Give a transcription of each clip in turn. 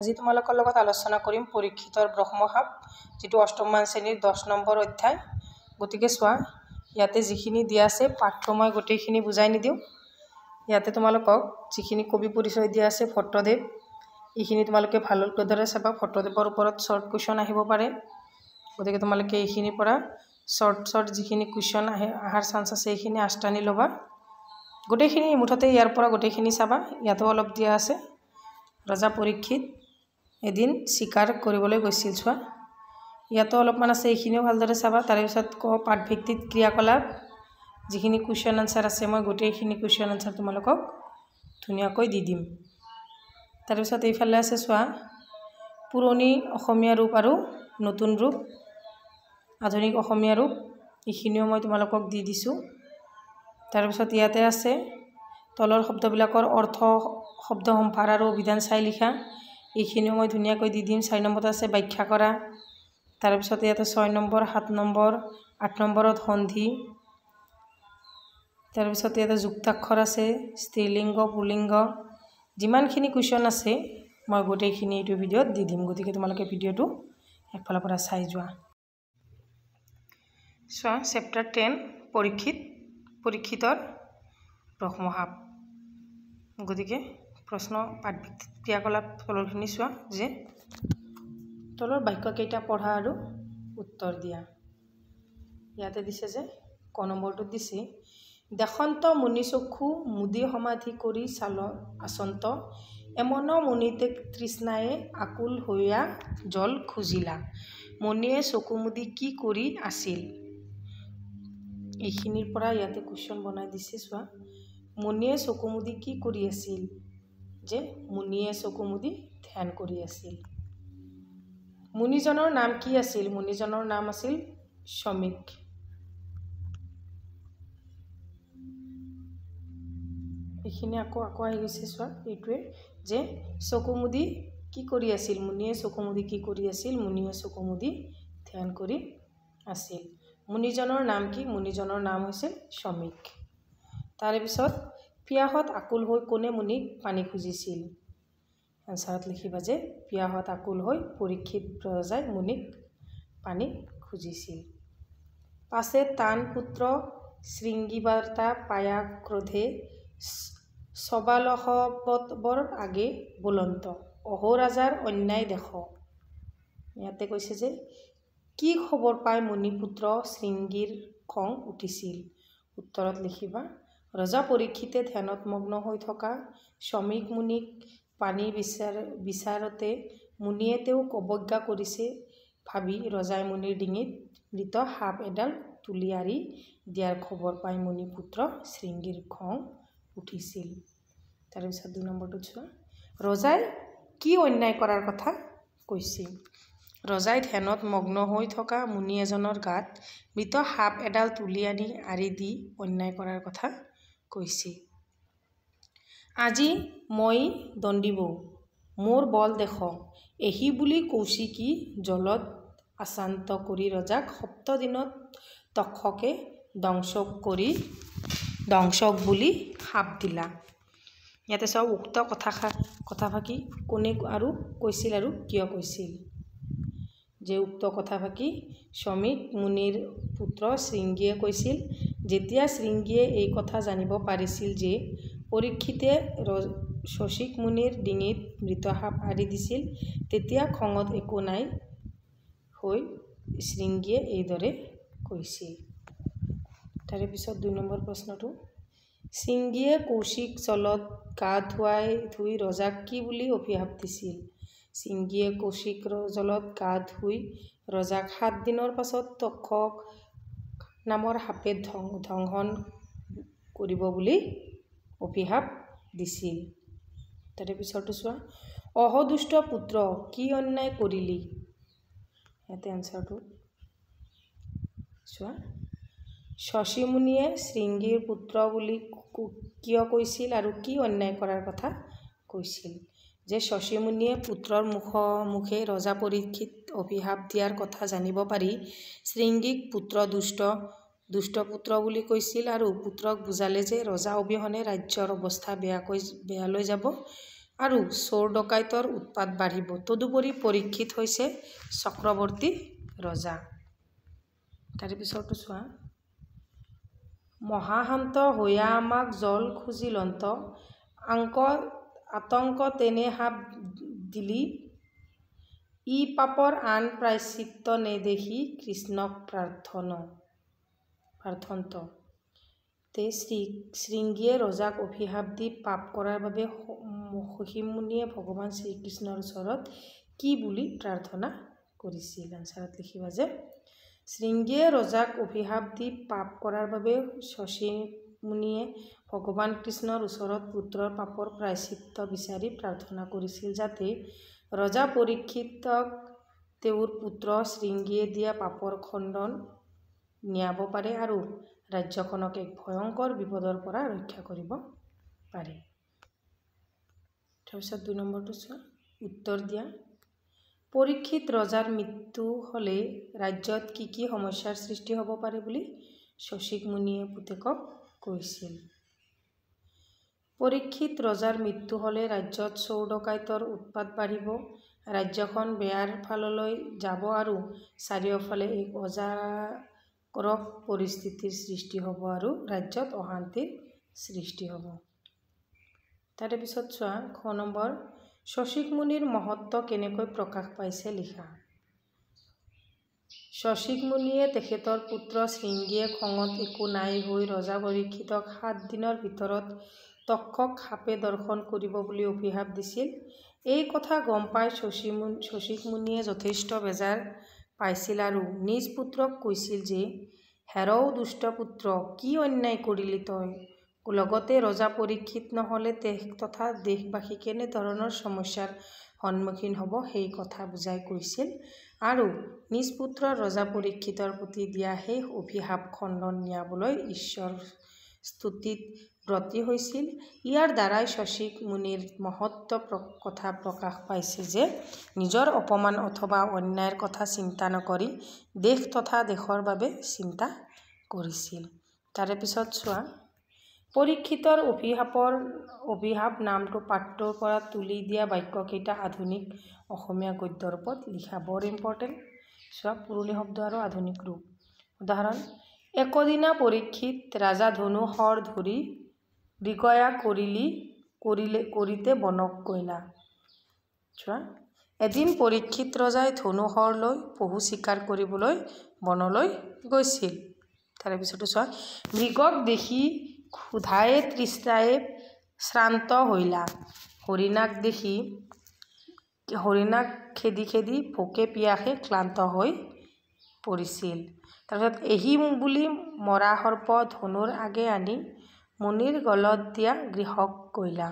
আজি তোমালোকৰ লগত আলোচনা কৰিম পৰীক্ষিতৰ ব্ৰহ্মসাপ যেটো অষ্টমমান শ্ৰেণীৰ 10 নম্বৰ অধ্যায়। গতিকে চোৱা ইয়াতে যিখিনি দিয়া আছে পাঠটো মই গোটেইখিনি বুজাই নিদিও। ইয়াতে তোমালোকক যিখিনি কবি পৰিচয় দিয়া আছে ভট্টদেৱ, এইখিনি তোমালোকে ভালদৰে চাবা। ভট্টদেৱৰ ওপৰত শৰ্ট কুৱেশ্যন আহিব পাৰে। গতিকে তোমালোকে এইখিনিৰ পৰা শৰ্ট যিখিনি কুৱেশ্যন আহাৰ চান্স আছে এইখিনি আস্তানি ল'বা। গোটেইখিনি মুঠতে ইয়াৰ পৰা গোটেইখিনি চাবা। ইয়াতো অলপ দিয়া আছে। ৰজা পৰীক্ষিত এদিন শিকাৰ কৰিবলৈ গৈছিল। চোৱা ইয়াতো অলপমান আছে, এইখিনিও ভালদৰে চাবা। তাৰপিছত পাঠভিত্তিক ক্ৰিয়াকলাপ যিখিনি কুৱেশ্যন আনচাৰ আছে মই গোটেইখিনি কুৱেশ্যন আনচাৰ তোমালোকক ধুনীয়াকৈ দি দিম। তাৰপিছত এইফালে আছে চোৱা পুৰণি অসমীয়া ৰূপ আৰু নতুন ৰূপ, আধুনিক অসমীয়া ৰূপ, এইখিনিও মই তোমালোকক দি দিছোঁ। তাৰপিছত ইয়াতে আছে তলৰ শব্দবিলাকৰ অৰ্থ, শব্দ সম্ভাৰ আৰু অভিধান চাই লিখা, এইখিনিও মই ধুনীয়াকৈ দি দিম। 4 নম্বৰত আছে ব্যাখ্যা কৰা। তাৰপিছত ইয়াতে 6 নম্বৰ, 7 নম্বৰ, 8 নম্বৰত সন্ধি। তাৰপিছত ইয়াতে যুক্তাক্ষৰ আছে, স্ত্ৰীলিংগ, পুল্লিংগ, যিমানখিনি কুৱেশ্যন আছে মই গোটেইখিনি এইটো ভিডিঅ'ত দি দিম। গতিকে তোমালোকে ভিডিঅ'টো একফালৰ পৰা চাই যোৱা। চোৱা চেপ্টাৰ 10 পৰীক্ষিতৰ ব্ৰহ্মসাপ। গতিকে প্ৰশ্ন পাঠভিত্তিক ক্ৰিয়াকলাপ তলৰখিনি চোৱা যে তলৰ বাক্যকেইটা পঢ়া আৰু উত্তৰ দিয়া। ইয়াতে দিছে যে ক নম্বৰটোত দিছে দেশন্ত মুনি চক্ষু মুদি সমাধি কৰি চাল আচন্ত এমন মুনিতে তৃষ্ণায়ে আকুল হৈয়া জল খুজিলা মণিয়ে চকু মুদি কি কৰি আছিল। এইখিনিৰ পৰা ইয়াতে কুৱেশ্যন বনাই দিছে। চোৱা মুনিয়ে চকু মুদি কি কৰি আছিল, যে মুনিয়ে চকু মুদি ধ্যান কৰি আছিল। মুনিজনৰ নাম কি আছিল? মুনিজনৰ নাম আছিল শ্ৰমিক। এইখিনি আকৌ আহি গৈছে। চোৱা এইটোৱে যে চকু মুদি কি কৰি আছিল, মুনিয়ে চকু মুদি কি কৰি আছিল, মুনিয়ে চকু মুদি ধ্যান কৰি আছিল। মুনিজনৰ নাম কি? মুনিজনৰ নাম হৈছে শ্ৰমিক। তাৰপিছত পিয়াহত আকুল হৈ কোনে মুনিক পানী খুজিছিল? এনচাৰত লিখিবা যে পিয়াহত আকুল হৈ পৰীক্ষিত ৰজাই মুনিক পানী খুজিছিল। পাছে তান পুত্ৰ শৃংগীবাৰ্তা পায়া ক্ৰোধে সবালহবৎবৰ আগে বুলন্ত অহো ৰাজাৰ অন্যায় দেখ। ইয়াতে কৈছে যে কি খবৰ পাই মুনিপুত্ৰ শৃংগীৰ খং উঠিছিল? উত্তৰত লিখিবা ৰজা পৰীক্ষিতে ধ্যানত মগ্ন হৈ থকা শ্ৰমিক মুনিক পানী বিচাৰতে মুনিয়ে তেওঁক অৱজ্ঞা কৰিছে ভাবি ৰজাই মুনিৰ ডিঙিত মৃত সাপ এডাল তুলি আৰি দিয়াৰ খবৰ পাই মুনিপুত্ৰ শৃংগীৰ খং উঠিছিল। তাৰপিছত 2 নম্বৰটোত চোৱা ৰজাই কি অন্যায় কৰাৰ কথা কৈছিল? ৰজাই ধ্যানত মগ্ন হৈ থকা মুনি এজনৰ গাত মৃত সাপ এডাল তুলি আনি আৰি দি অন্যায় কৰাৰ কথা কৈছে। আজি মই দণ্ডিবৌ মোৰ বল দেখ এহি বুলি কৌশিকী জলত আচান্ত কৰি ৰজাক সপ্তদিনত তক্ষকে দংশক বুলি শাপ দিলা। ইয়াতে চাওক উক্ত কথাফাকি কোনে আৰু কৈছিল আৰু কিয় কৈছিল? যে উক্ত কথাফাকি শ্ৰমিক মুনিৰ পুত্ৰ শৃংগীয়ে কৈছিল। যেতিয়া শৃংগীয়ে এই কথা জানিব পাৰিছিল যে পৰীক্ষিতে শশিক মুনিৰ ডিঙিত মৃত সাপ আৰি দিছিল, তেতিয়া খঙত একো নাই হৈ শৃংগীয়ে এইদৰে কৈছিল। তাৰে পিছত 2 নম্বৰ প্ৰশ্নটো শৃংগীয়ে কৌশিক জলত গা ধুই ৰজাক কি বুলি অভিশাপ দিছিল? শৃংগীয়ে কৌশিক জলত গা ধুই ৰজাক 7 দিনৰ পাছত তক্ষক নামৰ সাপে দংশন কৰিব বুলি অভিশাপ দিছিল। তাৰে পিছৰটো চোৱা অহ দুষ্ট পুত্ৰ কি অন্যায় কৰিলি? ইয়াতে এনচাৰটো চোৱা শশী মুনিয়ে শৃংগীৰ পুত্ৰ বুলি কিয় কৈছিল আৰু কি অন্যায় কৰাৰ কথা কৈছিল? যে শশী মুনিয়ে পুত্ৰৰ মুখে ৰজা পৰীক্ষিত অভিশাপ দিয়াৰ কথা জানিব পাৰি শৃংগীক পুত্ৰ দুষ্ট পুত্ৰ বুলি কৈছিল আৰু পুত্ৰক বুজালে যে ৰজা অবিহনে ৰাজ্যৰ অৱস্থা বেয়ালৈ যাব আৰু চোৰ ডকাইতৰ উৎপাত বাঢ়িব। তদুপৰি পৰীক্ষিত হৈছে চক্ৰৱৰ্তী ৰজা। তাৰে পিছৰটো চোৱা। মহাশান্ত হৈয়া আমাক জল খুজিলন্ত আতংক তেনে সাপ দিলি ই পাপৰ আন প্ৰায়শ্চিত্ত নেদেখি কৃষ্ণক প্ৰাৰ্থন্ত। তে শৃংগীয়ে ৰজাক অভিশাপ দি পাপ কৰাৰ বাবে সসীম মুনিয়ে ভগৱান শ্ৰীকৃষ্ণৰ ওচৰত কি বুলি প্ৰাৰ্থনা কৰিছিল? আনচাৰত লিখিবা যে শৃংগীয়ে ৰজাক অভিশাপ দি পাপ কৰাৰ বাবে সসীম মুনিয়ে ভগৱান কৃষ্ণৰ ওচৰত পুত্ৰৰ পাপৰ প্ৰায়শ্চিত্ত বিচাৰি প্ৰাৰ্থনা কৰিছিল যাতে ৰজা পৰীক্ষিতক তেওঁৰ পুত্ৰ শৃংগীয়ে দিয়া পাপৰ খণ্ডন নিয়াব পাৰে আৰু ৰাজ্যখনক এক ভয়ংকৰ বিপদৰ পৰা ৰক্ষা কৰিব পাৰে। তাৰপিছত 2 নম্বৰটো চোৱা। উত্তৰ দিয়া। পৰীক্ষিত ৰজাৰ মৃত্যু হ'লে ৰাজ্যত কি কি সমস্যাৰ সৃষ্টি হ'ব পাৰে বুলি সৌশিক মুনিয়ে পুতেকক কৈছিল? পৰীক্ষিত ৰজাৰ মৃত্যু হ'লে ৰাজ্যত চোৰ ডকাইতৰ উৎপাত বাঢ়িব, ৰাজ্যখন বেয়াৰ ফাললৈ যাব আৰু চাৰিওফালে এক অজাগৰক পৰিস্থিতিৰ সৃষ্টি হ'ব আৰু ৰাজ্যত অশান্তিৰ সৃষ্টি হ'ব। তাৰে পিছত চোৱা। খ নম্বৰ। সৌশিক মুনিৰ মহত্ব কেনেকৈ প্ৰকাশ পাইছে লিখা। সৌশিক মুনিয়ে তেখেতৰ পুত্ৰ শৃংগীয়ে খঙত একো নাই হৈ ৰজা পৰীক্ষিতক 7 দিনৰ ভিতৰত তক্ষক সাপে দৰ্শন কৰিব বুলি অভিশাপ দিছিল। এই কথা গম পাই সৌশিক মুনিয়ে যথেষ্ট বেজাৰ পাইছিল আৰু নিজ পুত্ৰক কৈছিল যে হেৰৌ দুষ্ট পুত্ৰ, কি অন্যায় কৰিলি তই? লগতে ৰজা পৰীক্ষিত নহ'লে তথা দেশবাসী কেনেধৰণৰ সমস্যাৰ সন্মুখীন হ'ব সেই কথা বুজাই কৈছিল আৰু নিজ পুত্ৰ ৰজা পৰীক্ষিতৰ প্ৰতি দিয়া সেই অভিশাপ খণ্ডন নিয়াবলৈ ঈশ্বৰ স্তুতিত ব্ৰতী হৈছিল। ইয়াৰ দ্বাৰাই সৌশিক মুনিৰ মহত্ব কথা প্ৰকাশ পাইছে যে নিজৰ অপমান অথবা অন্যায়ৰ কথা চিন্তা নকৰি দেশ তথা দেশৰ বাবে চিন্তা কৰিছিল। তাৰে পিছত চোৱা। পৰীক্ষিতৰ অভিশাপ নামটো পাঠটোৰ পৰা তুলি দিয়া বাক্যকেইটা আধুনিক অসমীয়া গদ্যৰ ওপৰত লিখা। বৰ ইম্পৰ্টেণ্ট। চোৱা। পুৰণি শব্দ আৰু আধুনিক ৰূপ। উদাহৰণ। একদিনা পৰীক্ষিত ৰাজা ধনু শৰ ধৰি মৃগয়া কৰিতে বনক গৈলা। চোৱা। এদিন পৰীক্ষিত ৰজাই ধনু শৰ লৈ পহু চিকাৰ কৰিবলৈ বনলৈ গৈছিল। তাৰে পিছতো চোৱা। মৃগক দেখি ক্ষুধায়ে তৃষ্ণায়ে শ্ৰান্ত হৈলা। হৰিণাক খেদি খেদি ভোকে পিয়াসে ক্লান্ত হৈ পৰিছিল। তাৰপিছত এহি বুলি মৰা সৰ্প ধনুৰ আগে আনি মুনিৰ গলত দিয়া গৃহক গৈলা।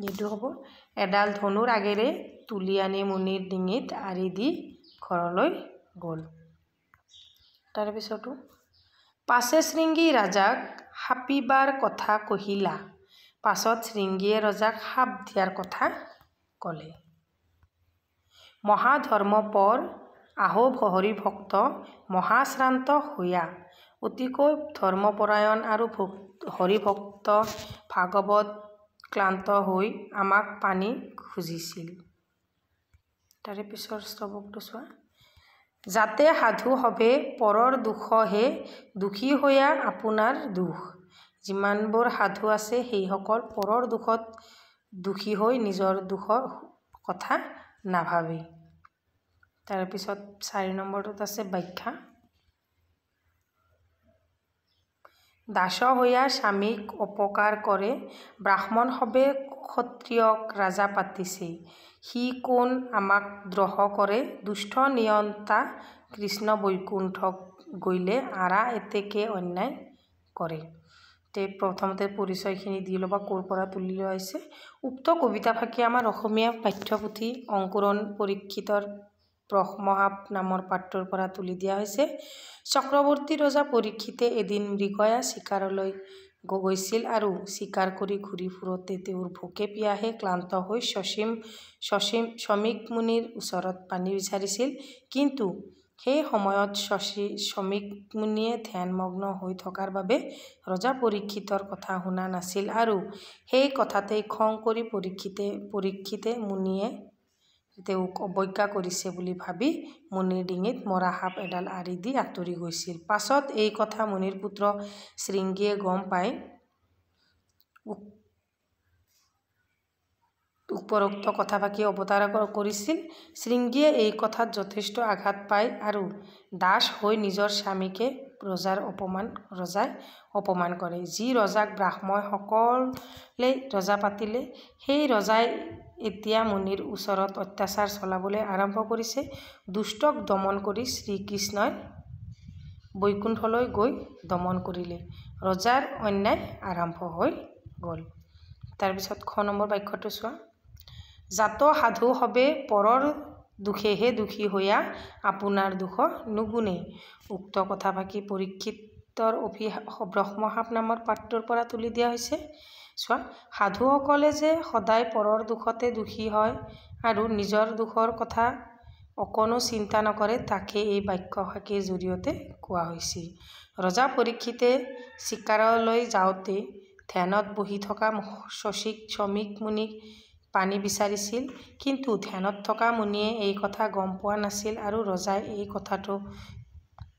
এইটো হ'ব। এডাল ধনুৰ আগেৰে তুলি আনি মুনিৰ ডিঙিত আৰি দি ঘৰলৈ গ'ল। তাৰে পিছতো। পাছে শৃংগী ৰাজাক সাপিবাৰ কথা কহিলা। পাছত শৃংগীয়ে ৰজাক সাপ দিয়াৰ কথা ক'লে। মহাধৰ্মপৰ আহো হৰিভক্ত মহাশ্ৰান্ত হৈয়া। অতিকৈ ধৰ্মপৰায়ণ আৰু হৰিভক্ত ভাগৱত ক্লান্ত হৈ আমাক পানী খুজিছিল। তাৰে পিছৰ স্তৱকটো চোৱা। যাতে সাধু সভে পৰৰ দুখহে দুখী হৈয়া আপোনাৰ দুখ। যিমানবোৰ সাধু আছে সেইসকল পৰৰ দুখত দুখী হৈ নিজৰ দুখৰ কথা নাভাবে। তাৰপিছত 4 নম্বৰটোত আছে ব্যাখ্যা। দাস হৈয়া স্বামীক অপকাৰ কৰে ব্ৰাহ্মণ সবে ক্ষত্ৰিয়ক ৰাজা পাতিছে। সি কোন আমাক দ্ৰোহ কৰে দুষ্ট নিয়ন্তা কৃষ্ণ বৈকুণ্ঠক গৈলে আৰা এতেকে অন্যায় কৰে। প্ৰথমতে পৰিচয়খিনি দি ল'বা ক'ৰ পৰা তুলি লোৱা হৈছে। উক্ত কবিতাফাঁকি আমাৰ অসমীয়া পাঠ্যপুথি অংকুৰণ পৰীক্ষিতৰ ব্ৰহ্মসাপ নামৰ পাঠটোৰ পৰা তুলি দিয়া হৈছে। চক্ৰৱৰ্তী ৰজা পৰীক্ষিতে এদিন মৃগয়া চিকাৰলৈ গৈছিল আৰু চিকাৰ কৰি ঘূৰি ফুৰোতে তেওঁৰ ভোকে পিয়াহে ক্লান্ত হৈ সৌশিক মুনিৰ ওচৰত পানী বিচাৰিছিল। কিন্তু সেই সময়ত শ্ৰমিক মুনিয়ে ধ্যানমগ্ন হৈ থকাৰ বাবে ৰজা পৰীক্ষিতৰ কথা শুনা নাছিল আৰু সেই কথাতেই খং কৰি পৰীক্ষিতে মুনিয়ে তেওঁক অৱজ্ঞা কৰিছে বুলি ভাবি মুনিৰ ডিঙিত মৰা সাপ এডাল আৰি দি আঁতৰি গৈছিল। পাছত এই কথা মুনিৰ পুত্ৰ শৃংগীয়ে গম পাই উপৰোক্ত কথাফাকি অৱতাৰ কৰিছিল। শৃংগীয়ে এই কথাত যথেষ্ট আঘাত পায় আৰু দাস হৈ নিজৰ স্বামীকে ৰজাই অপমান কৰে। যি ৰজাক ব্ৰাহ্মণ সকলে ৰজা পাতিলে, সেই ৰজাই এতিয়া মুনিৰ ওচৰত অত্যাচাৰ চলাবলৈ আৰম্ভ কৰিছে। দুষ্টক দমন কৰি শ্ৰীকৃষ্ণই বৈকুণ্ঠলৈ গৈ দমন কৰিলে। ৰজাৰ অন্যায় আৰম্ভ হৈ গ'ল। তাৰপিছত খ নম্বৰ বাক্যটো চোৱা। জাত সাধু হবে পৰৰ দুখেহে দুখী হৈয়া আপোনাৰ দুখ নুগুণে। উক্ত কথাফাকি পৰীক্ষিতৰ ব্ৰহ্মশাপ নামৰ পাঠটোৰ পৰা তুলি দিয়া হৈছে। চোৱা, সাধুসকলে যে সদায় পৰৰ দুখতে দুখী হয় আৰু নিজৰ দুখৰ কথা অকণো চিন্তা নকৰে, তাকে এই বাক্যফাকিৰ জৰিয়তে কোৱা হৈছে। ৰজা পৰীক্ষিতে চিকাৰলৈ যাওঁতে ধ্যানত বহি থকা শ্ৰমিক মুনিক পানী বিচাৰিছিল, কিন্তু ধ্যানত থকা মুনিয়ে এই কথা গম পোৱা নাছিল আৰু ৰজাই এই কথাটো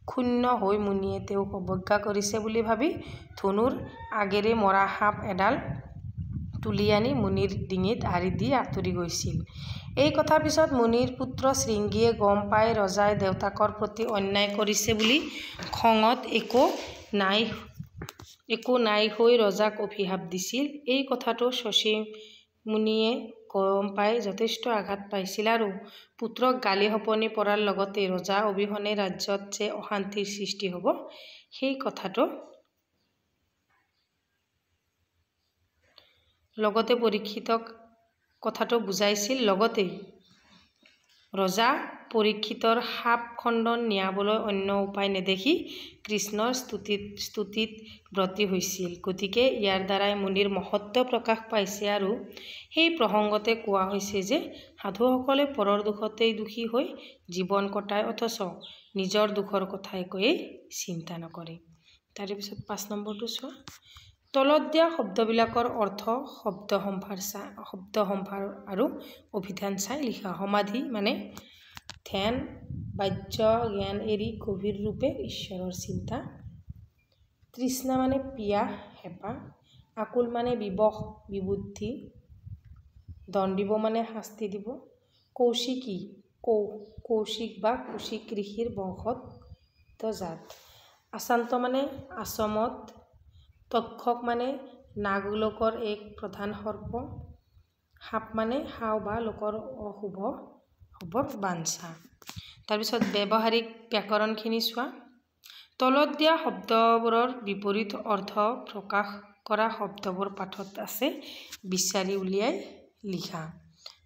ক্ষুণ্ণ হৈ মুনিয়ে তেওঁক অৱজ্ঞা কৰিছে বুলি ভাবি ধনুৰ আগেৰে মৰা সাপ এডাল তুলি আনি মুনিৰ ডিঙিত আৰি দি আঁতৰি গৈছিল। এই কথাৰ পিছত মুনিৰ পুত্ৰ শৃংগীয়ে গম পাই ৰজাই দেউতাকৰ প্ৰতি অন্যায় কৰিছে বুলি খঙত একো নাই হৈ ৰজাক অভিশাপ দিছিল। এই কথাটো মুনিয়ে গম পাই যথেষ্ট আঘাত পাইছিল আৰু পুত্ৰক গালি শপনি পৰাৰ লগতে ৰজা অবিহনে ৰাজ্যত যে অশান্তিৰ সৃষ্টি হ'ব, সেই লগতে পৰীক্ষিতক কথাটো বুজাইছিল। লগতে ৰজা পৰীক্ষিতৰ সাপ খণ্ডন নিয়াবলৈ অন্য উপায় নেদেখি কৃষ্ণৰ স্তুতিত ব্ৰতী হৈছিল। গতিকে ইয়াৰ দ্বাৰাই মুনিৰ মহত্ব প্ৰকাশ পাইছে আৰু সেই প্ৰসংগতে কোৱা হৈছে যে সাধুসকলে পৰৰ দুখতেই দুখী হৈ জীৱন কটায়, অথচ নিজৰ দুখৰ কথা একোৱেই চিন্তা নকৰে। তাৰপিছত 5 নম্বৰটো চোৱা। তলত দিয়া শব্দবিলাকৰ অৰ্থ, শব্দ সম্ভাৰ আৰু অভিধান চাই লিখা। সমাধি মানে ধ্যান, বাহ্য জ্ঞান এৰি গভীৰ ৰূপে ঈশ্বৰৰ চিন্তা। তৃষ্ণা মানে পিয়াহ, হেঁপাহ। আকুল মানে বিবশ, বিবুদ্ধি। দণ্ডিব মানে শাস্তি দিব। কৌশিক বা কুশিক ঋষিৰ বংশত জাত। আচান্ত মানে আচমত। তক্ষক মানে নাগলোকৰ এক প্ৰধান সৰ্প। সাপ মানে সাও বা লোকৰ অশুভ হ'বৰ বাঞ্ছা। তাৰপিছত ব্যৱহাৰিক ব্যাকৰণখিনি চোৱা। তলত দিয়া শব্দবোৰৰ বিপৰীত অৰ্থ প্ৰকাশ কৰা শব্দবোৰ পাঠত আছে, বিচাৰি উলিয়াই লিখা।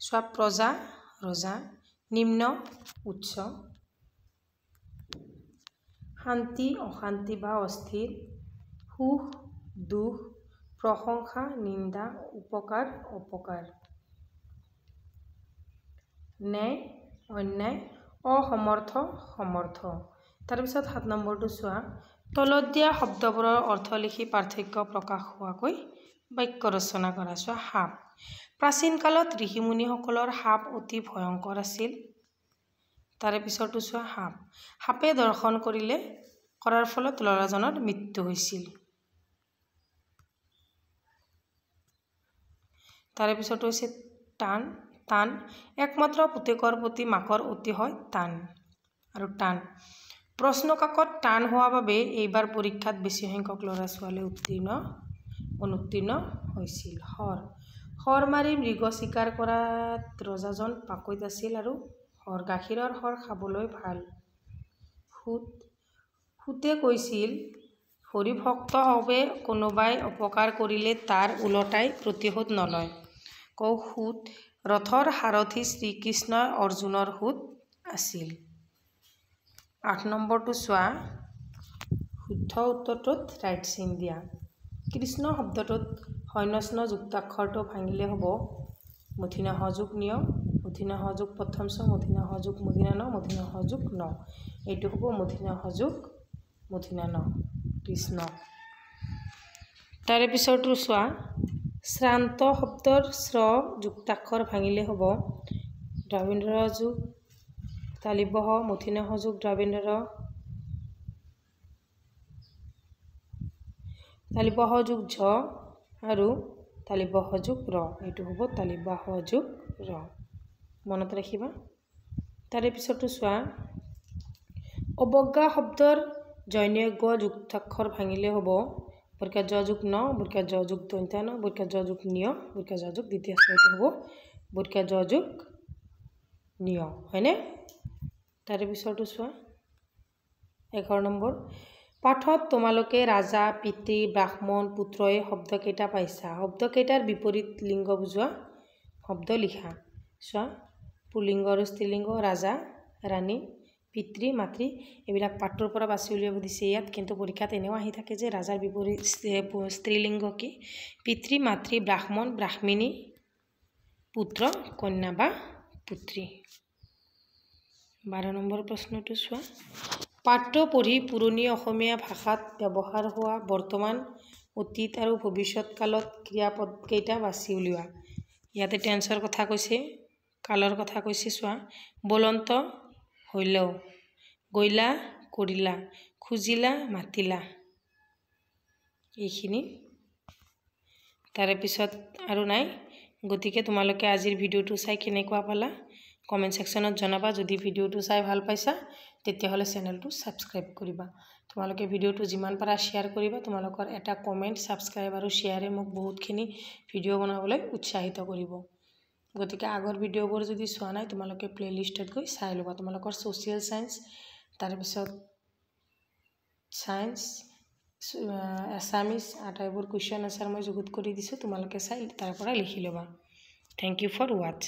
চোৱা, প্ৰজা ৰজা, নিম্ন উচ্চ, শান্তি অশান্তি বা অস্থিৰ, সুখ দুখ, প্ৰশংসা নিন্দা, উপকাৰ অপকাৰ, ন্যায় অন্যায়, অসমৰ্থ সমৰ্থ। তাৰপিছত 7 নম্বৰটো চোৱা। তলত দিয়া শব্দবোৰৰ অৰ্থ লিখি পাৰ্থক্য প্ৰকাশ হোৱাকৈ বাক্য ৰচনা কৰা। চোৱা, সাপ। প্ৰাচীন কালত ঋষিমুনিসকলৰ সাপ অতি ভয়ংকৰ আছিল। তাৰে পিছৰটো চোৱা, সাপে দৰ্শন কৰাৰ ফলত ল'ৰাজনৰ মৃত্যু হৈছিল। তাৰে পিছৰটো হৈছে টান। একমাত্ৰ পুতেকৰ প্ৰতি মাকৰ অতি হয় টান। প্ৰশ্ন কাকত টান হোৱা বাবে এইবাৰ পৰীক্ষাত বেছি সংখ্যক ল'ৰা ছোৱালী অনুত্তীৰ্ণ হৈছিল। শৰ মাৰি মৃগ চিকাৰ কৰাত ৰজাজন পাকৈত আছিল আৰু গাখীৰৰ শৰ খাবলৈ ভাল। সূতে কৈছিল, হৰিভক্ত হবে কোনোবাই অপকাৰ কৰিলে তাৰ ওলোটাই প্ৰতিশোধ নলয়। সূত। ৰথৰ সাৰথি শ্ৰীকৃষ্ণ অৰ্জুনৰ সূত আছিল। 8 নম্বৰটো চোৱা। শুদ্ধ উত্তৰটোত ৰাইট চিন দিয়া। কৃষ্ণ শব্দটোত হন্যস্ন যুক্তাক্ষৰটো ভাঙিলে হ'ব মূৰ্ধন্য য যোগ নিয় মূৰ্ধন্য হ যোগ প্ৰথম চ মূৰ্ধন্য হ যোগ মূৰ্ধন্য ন মূৰ্ধন্য হ যোগ ন এইটো হ'ব মূৰ্ধন্য হ যোগ মূৰ্ধন্য ন কৃষ্ণ তাৰে পিছৰটো চোৱা শ্ৰান্ত শব্দৰ শ্ৰ যুক্তাক্ষৰ ভাঙিলে হ'ব দ্ৰবিন্দ্ৰ যোগ তালিব হ মূৰ্ধন্য হ যোগ দ্ৰবিন্দ্ৰ তালিবাহ যোগ ঝ আৰু তালিবাহ যোগ ৰ এইটো হ'ব তালিবাহ যোগ ৰ মনত ৰাখিবা তাৰে পিছৰটো চোৱা অৱজ্ঞা শব্দৰ জৈনজ্ঞ যুক্তাক্ষৰ ভাঙিলে হ'ব বৰ্গা জ যোগ ন বৰ্গা জ যোগ দন্ত্য ন বৰ্গা জ যোগ নিয় বৰ্গা জ যোগ দ্বিতীয় এইটো হ'ব বৰ্গা জ যোগ নিয় হয়নে তাৰে পিছৰটো চোৱা 11 নম্বৰ পাঠত তোমালোকে ৰাজা পিতৃ ব্ৰাহ্মণ পুত্ৰ এই শব্দকেইটা পাইছা শব্দকেইটাৰ বিপৰীত লিংগ বুজোৱা শব্দ লিখা চোৱা পুলিংগ আৰু স্ত্ৰীলিংগ ৰাজা ৰাণী পিতৃ মাতৃ এইবিলাক পাঠৰ পৰা বাছি উলিয়াব দিছে ইয়াত কিন্তু পৰীক্ষাত এনেও আহি থাকে যে ৰাজাৰ বিপৰীত স্ত্ৰীলিংগ কি পিতৃ মাতৃ ব্ৰাহ্মণ ব্ৰাহ্মণী পুত্ৰ কন্যা বা পুত্ৰী 12 নম্বৰ প্ৰশ্নটো চোৱা পাঠ্য পঢ়ি পুৰণি অসমীয়া ভাষাত ব্যৱহাৰ হোৱা বৰ্তমান অতীত আৰু ভৱিষ্যৎ কালত ক্ৰিয়াপদ কেইটা বাছি উলিওৱা ইয়াতে টেন্সৰ কথা কৈছে কালৰ কথা কৈছে চোৱা বলন্ত হইলেও গইলা কৰিলা খুজিলা মাতিলা এইখিনি তাৰে পিছত আৰু নাই গতিকে তোমালোকে আজিৰ ভিডিওটো চাই কেনেকুৱা পালা কমেন্ট সেকশনত জনাবা যদি ভিডিওটো চাই ভাল পাইছা তেতিয়াহলে চেনেলটো সাবস্ক্ৰাইব কৰিবা তোমালোকে ভিডিওটো যিমান পাৰা শেয়াৰ কৰিবা তোমালোকৰ এটা কমেন্ট সাবস্ক্ৰাইব আৰু শেয়াৰে মোক বহুতখিনি ভিডিও বনাবলৈ উৎসাহিত কৰিব গতিকে আগৰ ভিডিওবোৰ যদি চোৱা নাই তোমালোকে প্লেলিষ্টত গৈ চাই লবা তোমালোকৰ সোশিয়েল সায়েন্স তাৰ পিছত সায়েন্স এছামিজ আটাইবোৰ কোৱেশ্চন আনসাৰ মই যুগুত কৰি দিছো তোমালোকে চাই তাৰ পৰা লিখি লবা থ্যাংক ইউ ফৰ ওয়াচ